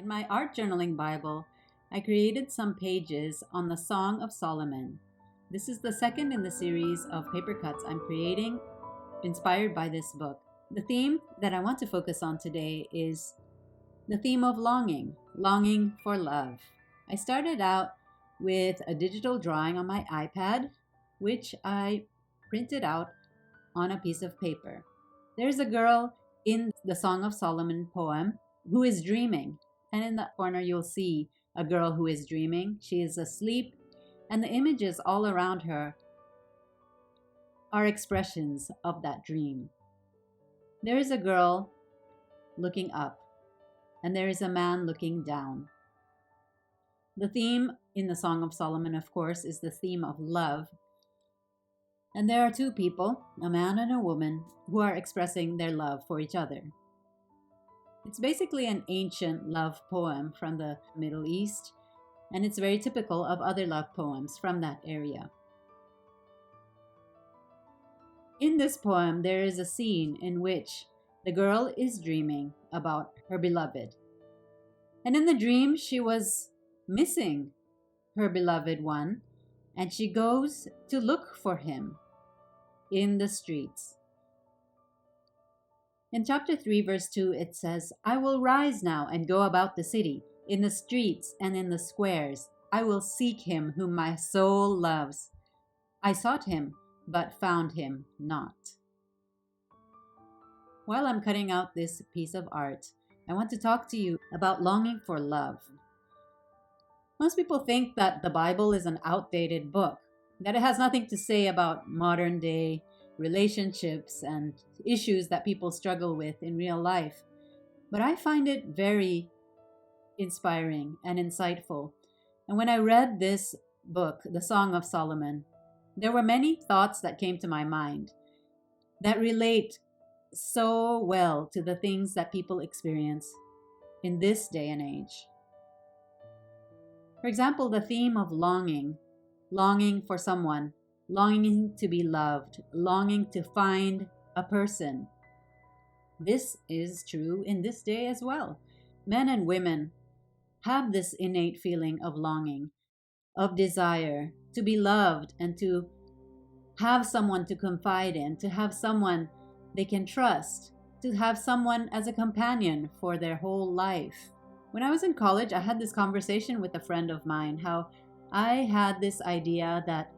my art journaling Bible, I created some pages on the Song of Solomon. This is the second in the series of paper cuts I'm creating, inspired by this book. The theme that I want to focus on today is the theme of longing for love. I started out with a digital drawing on my iPad, which I printed out on a piece of paper. There's a girl in the Song of Solomon poem who is dreaming, and in the corner you'll see a girl who is dreaming. She is asleep, and the images all around her are expressions of that dream. There is a girl looking up, and there is a man looking down. The theme in the Song of Solomon, of course, is the theme of love. And there are two people, a man and a woman, who are expressing their love for each other. It's basically an ancient love poem from the Middle East, and it's very typical of other love poems from that area. In this poem, there is a scene in which the girl is dreaming about her beloved. And in the dream, she was missing her beloved one, and she goes to look for him in the streets. In chapter 3, verse 2, it says, "I will rise now and go about the city, in the streets and in the squares. I will seek him whom my soul loves. I sought him, but found him not." While I'm cutting out this piece of art, I want to talk to you about longing for love. Most people think that the Bible is an outdated book, that it has nothing to say about modern day relationships and issues that people struggle with in real life. But I find it very inspiring and insightful. And when I read this book, The Song of Solomon, there were many thoughts that came to my mind that relate so well to the things that people experience in this day and age. For example, the theme of longing for someone, longing to be loved, longing to find a person. This is true in this day as well. Men and women have this innate feeling of longing, of desire to be loved and to have someone to confide in, to have someone they can trust, to have someone as a companion for their whole life. When I was in college, I had this conversation with a friend of mine, how I had this idea that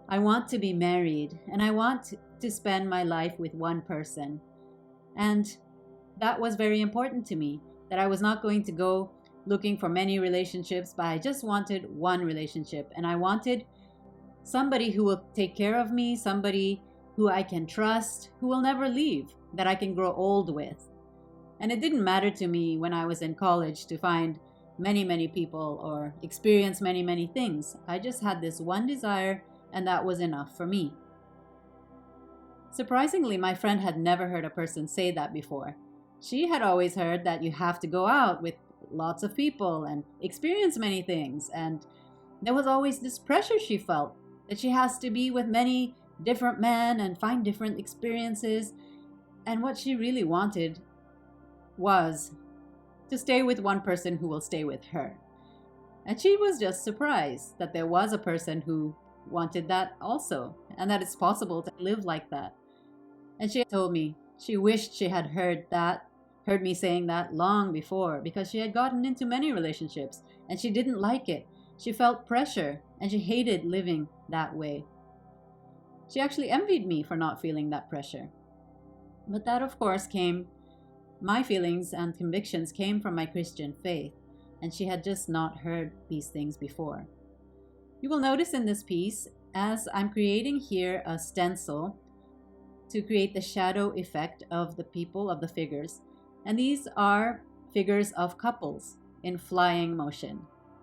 I want to be married and I want to spend my life with one person. And that was very important to me, that I was not going to go looking for many relationships, but I just wanted one relationship. And I wanted somebody who will take care of me, somebody who I can trust, who will never leave, that I can grow old with. And it didn't matter to me when I was in college to find many people or experience many things. I just had this one desire, and that was enough for me. Surprisingly, my friend had never heard a person say that before. She had always heard that you have to go out with lots of people and experience many things, and there was always this pressure she felt that she has to be with many different men and find different experiences. And what she really wanted was to stay with one person who will stay with her. And she was just surprised that there was a person who wanted that also, and that it's possible to live like that. And she told me she wished she had heard me saying that long before, because she had gotten into many relationships and she didn't like it. She felt pressure and she hated living that way. She actually envied me for not feeling that pressure. But that, of course, my feelings and convictions came from my Christian faith, and she had just not heard these things before. You will notice in this piece, as I'm creating here a stencil to create the shadow effect of the people, of the figures, and these are figures of couples in flying motion.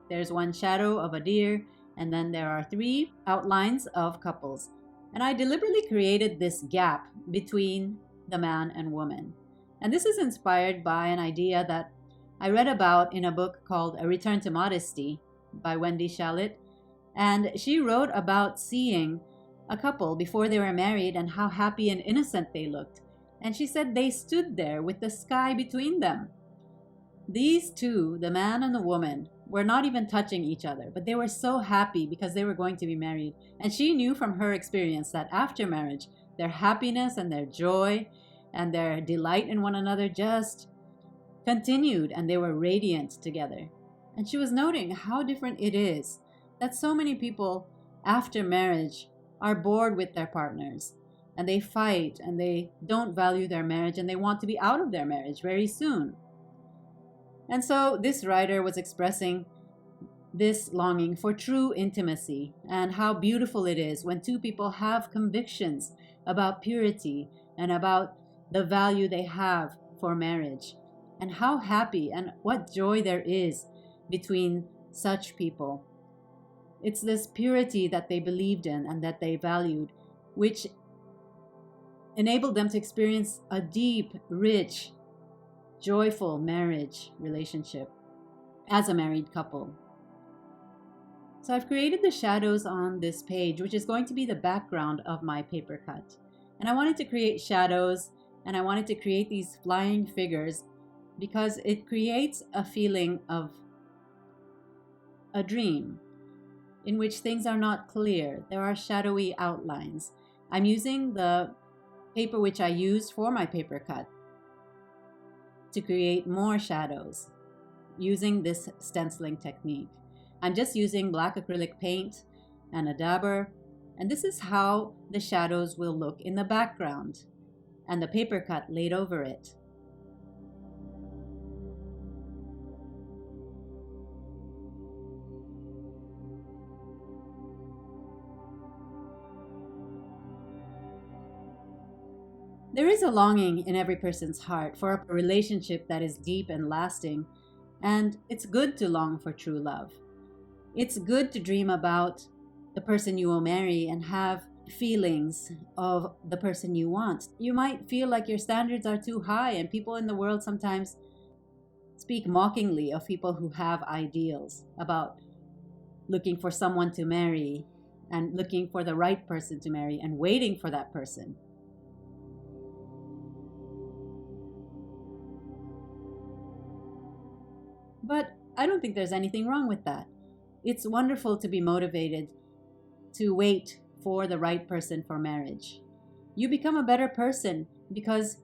There's one shadow of a deer, and then there are 3 outlines of couples. And I deliberately created this gap between the man and woman. And this is inspired by an idea that I read about in a book called A Return to Modesty by Wendy Shallett. And she wrote about seeing a couple before they were married and how happy and innocent they looked. And she said they stood there with the sky between them. These two, the man and the woman, were not even touching each other, but they were so happy because they were going to be married. And she knew from her experience that after marriage, their happiness and their joy and their delight in one another just continued, and they were radiant together. And she was noting how different it is that so many people after marriage are bored with their partners, and they fight, and they don't value their marriage, and they want to be out of their marriage very soon. And so this writer was expressing this longing for true intimacy and how beautiful it is when two people have convictions about purity and about the value they have for marriage, and how happy and what joy there is between such people. It's this purity that they believed in and that they valued, which enabled them to experience a deep, rich, joyful marriage relationship as a married couple. So I've created the shadows on this page, which is going to be the background of my paper cut. And I wanted to create shadows, and I wanted to create these flying figures because it creates a feeling of a dream in which things are not clear. There are shadowy outlines. I'm using the paper which I used for my paper cut to create more shadows using this stenciling technique. I'm just using black acrylic paint and a dabber, and this is how the shadows will look in the background and the paper cut laid over it. There is a longing in every person's heart for a relationship that is deep and lasting, and it's good to long for true love. It's good to dream about the person you will marry and have feelings of the person you want. You might feel like your standards are too high, and people in the world sometimes speak mockingly of people who have ideals about looking for someone to marry and looking for the right person to marry and waiting for that person. But I don't think there's anything wrong with that. It's wonderful to be motivated to wait for the right person for marriage. You become a better person because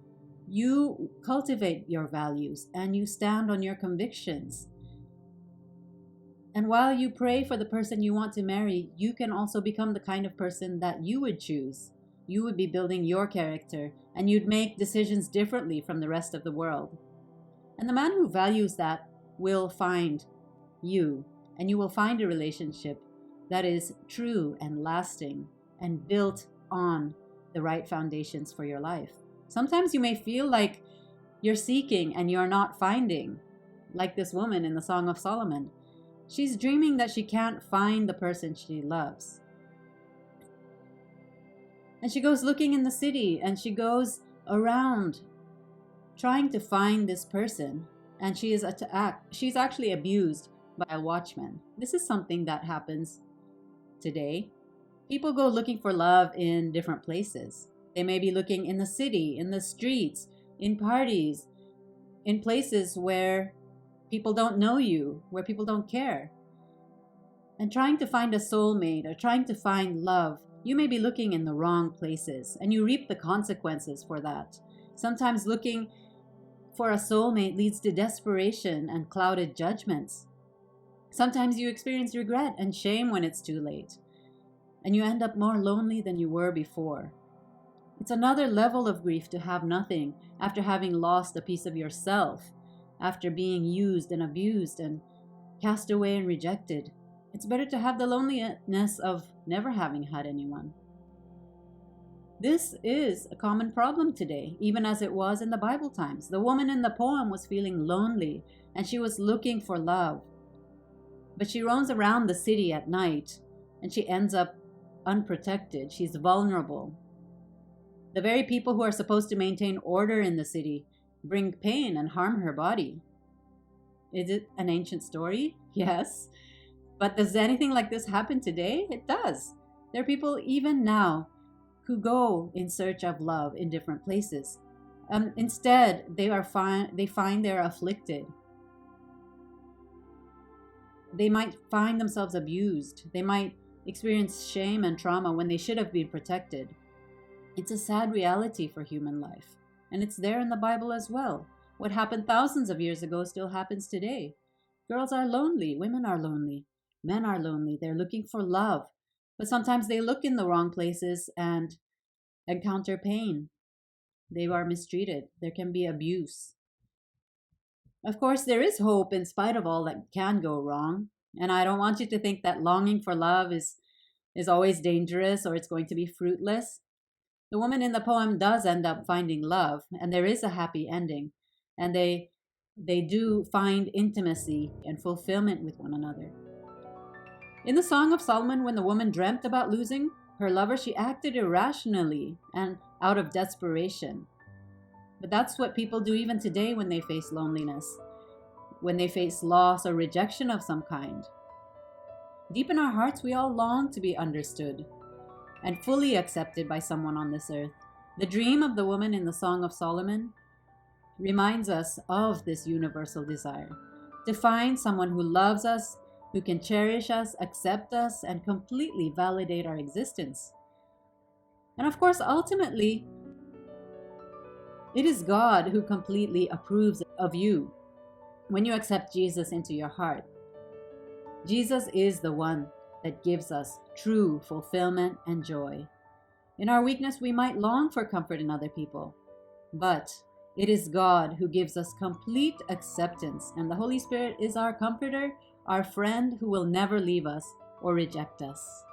you cultivate your values and you stand on your convictions. And while you pray for the person you want to marry, you can also become the kind of person that you would choose. You would be building your character, and you'd make decisions differently from the rest of the world. And the man who values that will find you, and you will find a relationship that is true and lasting and built on the right foundations for your life. Sometimes you may feel like you're seeking and you're not finding, like this woman in the Song of Solomon. She's dreaming that she can't find the person she loves. And she goes looking in the city, and she goes around trying to find this person. And she's actually abused by a watchman. This is something that happens today. People go looking for love in different places. They may be looking in the city, in the streets, in parties, in places where people don't know you, where people don't care. And trying to find a soulmate or trying to find love, you may be looking in the wrong places, and you reap the consequences for that. Sometimes looking for a soulmate leads to desperation and clouded judgments. Sometimes you experience regret and shame when it's too late, and you end up more lonely than you were before. It's another level of grief to have nothing after having lost a piece of yourself, after being used and abused and cast away and rejected. It's better to have the loneliness of never having had anyone. This is a common problem today, even as it was in the Bible times. The woman in the poem was feeling lonely, and she was looking for love. But she roams around the city at night, and she ends up unprotected. She's vulnerable. The very people who are supposed to maintain order in the city bring pain and harm her body. Is it an ancient story? Yes. But does anything like this happen today? It does. There are people even now who go in search of love in different places. Instead, they find they're afflicted. they might find themselves abused. They might experience shame and trauma when they should have been protected. It's a sad reality for human life, and it's there in the Bible as well. What happened thousands of years ago still happens today. Girls are lonely, women are lonely, men are lonely. They're looking for love, but sometimes they look in the wrong places and encounter pain. They are mistreated. There can be abuse. Of course, there is hope in spite of all that can go wrong. And I don't want you to think that longing for love is always dangerous or it's going to be fruitless. The woman in the poem does end up finding love, and there is a happy ending. And they do find intimacy and fulfillment with one another. In the Song of Solomon, when the woman dreamt about losing her lover, she acted irrationally and out of desperation. But that's what people do even today when they face loneliness, when they face loss or rejection of some kind. Deep in our hearts, we all long to be understood and fully accepted by someone on this earth. The dream of the woman in the Song of Solomon reminds us of this universal desire to find someone who loves us, who can cherish us, accept us, and completely validate our existence. And of course, ultimately, it is God who completely approves of you when you accept Jesus into your heart. Jesus is the one that gives us true fulfillment and joy. In our weakness, we might long for comfort in other people, but it is God who gives us complete acceptance, and the Holy Spirit is our comforter, our friend who will never leave us or reject us.